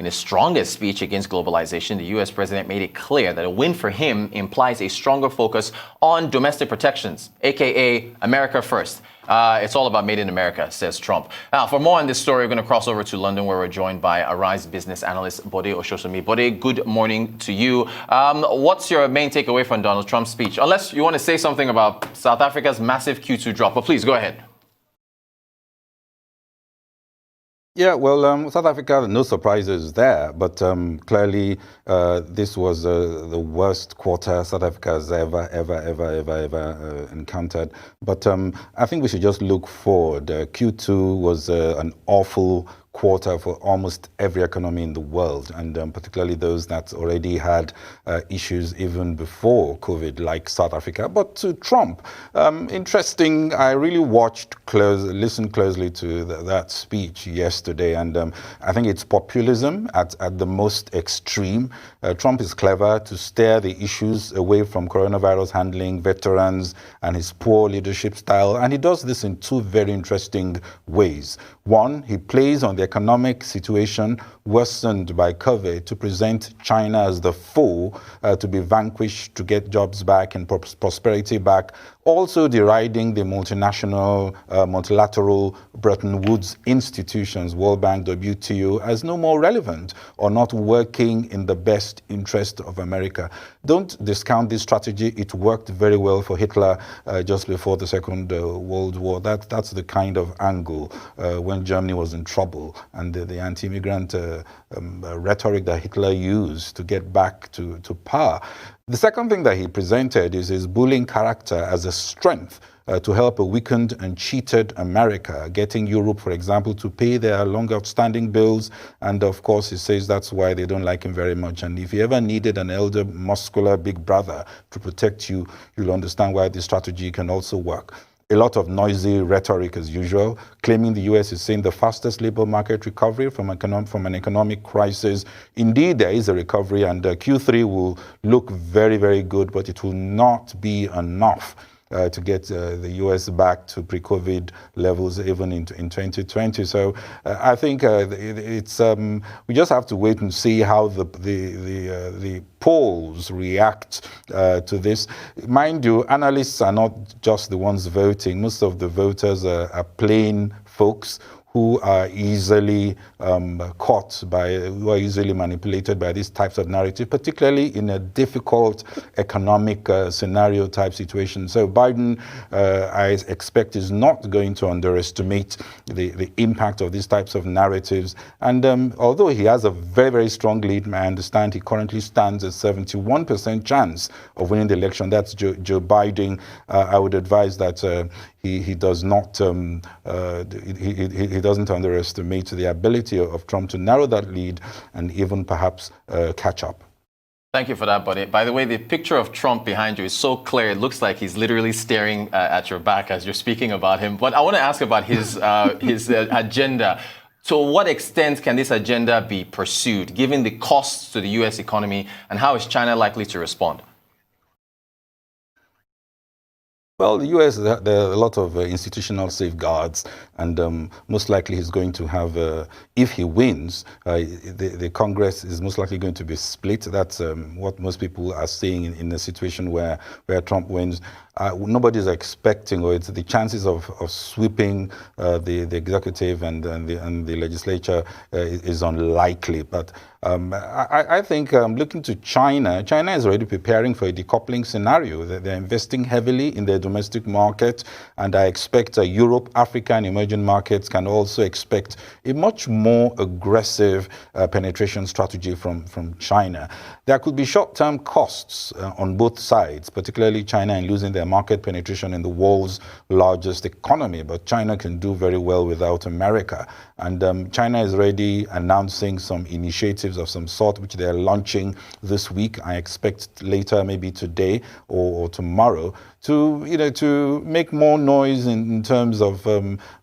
his strongest speech against globalization, the U.S. president made it clear that a win for him implies a stronger focus on domestic protections, aka America first. It's all about made in America, says Trump. Now, for more on this story, we're going to cross over to London, where we're joined by Arise business analyst BODE OSASOMI. BODE, good morning to you. What's your main takeaway from Donald Trump's speech? Unless you want to say something about South Africa's massive Q2 drop, but please go ahead. Yeah, well, South Africa, no surprises there, but clearly this was the worst quarter South Africa has ever encountered. But I think we should just look forward. Q2 was an awful quarter for almost every economy in the world, and particularly those that already had issues even before COVID, like South Africa. But to Trump, interesting, I really listened closely to that speech yesterday, and I think it's populism at the most extreme. Trump is clever to steer the issues away from coronavirus handling, veterans, and his poor leadership style, and he does this in two very interesting ways. One, he plays on the economic situation worsened by COVID to present China as the foe to be vanquished, to get jobs back and prosperity back, also deriding the multinational, multilateral Bretton Woods institutions, World Bank, WTO, as no more relevant or not working in the best interest of America. Don't discount this strategy. It worked very well for Hitler just before the Second World War. That's the kind of angle when Germany was in trouble, and the anti-immigrant rhetoric that Hitler used to get back to power. The second thing that he presented is his bullying character as a strength to help a weakened and cheated America, getting Europe, for example, to pay their long outstanding bills. And of course, he says that's why they don't like him very much. And if you ever needed an elder, muscular big brother to protect you, you'll understand why this strategy can also work. A lot of noisy rhetoric as usual, claiming the U.S. is seeing the fastest labor market recovery from an economic crisis. Indeed, there is a recovery, and Q3 will look very, very good, but it will not be enough to get the U.S. back to pre-COVID levels even in 2020. So I think it's we just have to wait and see how the polls react to this. Mind you, analysts are not just the ones voting. Most of the voters are plain folks who are easily who are easily manipulated by these types of narrative, particularly in a difficult economic scenario type situation. So Biden, I expect, is not going to underestimate the impact of these types of narratives. And although he has a very, very strong lead, I understand he currently stands a 71% chance of winning the election. That's Joe Biden. I would advise that he does not he doesn't underestimate the ability of Trump to narrow that lead and even perhaps catch up. Thank you for that, buddy. By the way, the picture of Trump behind you is so clear. It looks like he's literally staring at your back as you're speaking about him. But I want to ask about his agenda. To what extent can this agenda be pursued, given the costs to the U.S. economy, and how is China likely to respond? Well, the U.S., there are a lot of institutional safeguards, and most likely he's going to have, if he wins, the Congress is most likely going to be split. That's what most people are saying in a situation where Trump wins. Nobody's expecting, or it's the chances of sweeping the executive and the legislature is unlikely. But I think looking to China is already preparing for a decoupling scenario. They're investing heavily in their domestic market, and I expect Europe, Africa, and emerging markets can also expect a much more aggressive penetration strategy from China. There could be short-term costs on both sides, particularly China in losing their market penetration in the world's largest economy, but China can do very well without America. And China is already announcing some initiatives of some sort, which they're launching this week. I expect later, maybe today or tomorrow, to make more noise in terms of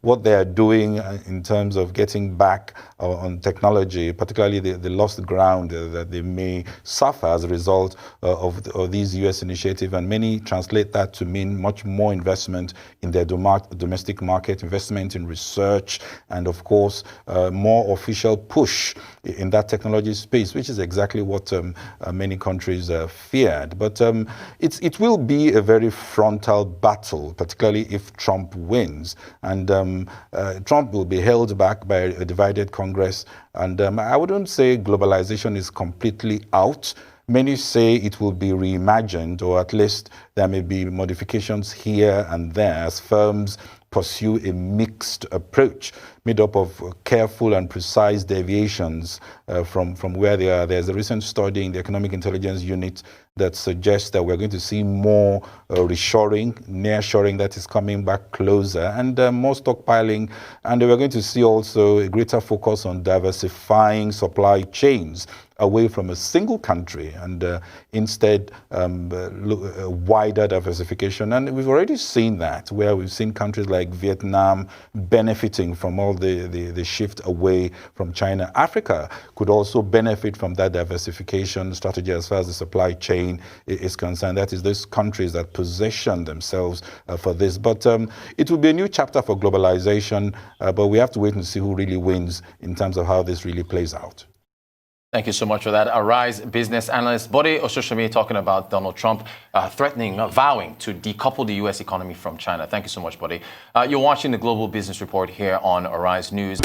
what they are doing in terms of getting back on technology, particularly the lost ground that they may suffer as a result of these U.S. initiatives. And many translate that to mean much more investment in their domestic market, investment in research, and of course, more official push in that technology space, which is exactly what many countries feared. But it will be a very frontal battle, particularly if Trump wins. And Trump will be held back by a divided Congress. And I wouldn't say globalization is completely out. Many say it will be reimagined, or at least there may be modifications here and there as firms pursue a mixed approach made up of careful and precise deviations from where they are. There's a recent study in the Economic Intelligence Unit that suggests that we're going to see more reshoring, nearshoring that is coming back closer, and more stockpiling. And we're going to see also a greater focus on diversifying supply chains away from a single country and instead a wider diversification. And we've already seen that, where we've seen countries like Vietnam benefiting from all the shift away from China. Africa could also benefit from that diversification strategy as far as the supply chain is concerned. That is, those countries that position themselves for this. But it will be a new chapter for globalization, but we have to wait and see who really wins in terms of how this really plays out. Thank you so much for that. Arise business analyst BODE OSASOMI talking about Donald Trump vowing to decouple the U.S. economy from China. Thank you so much, BODE. You're watching the Global Business Report here on Arise News.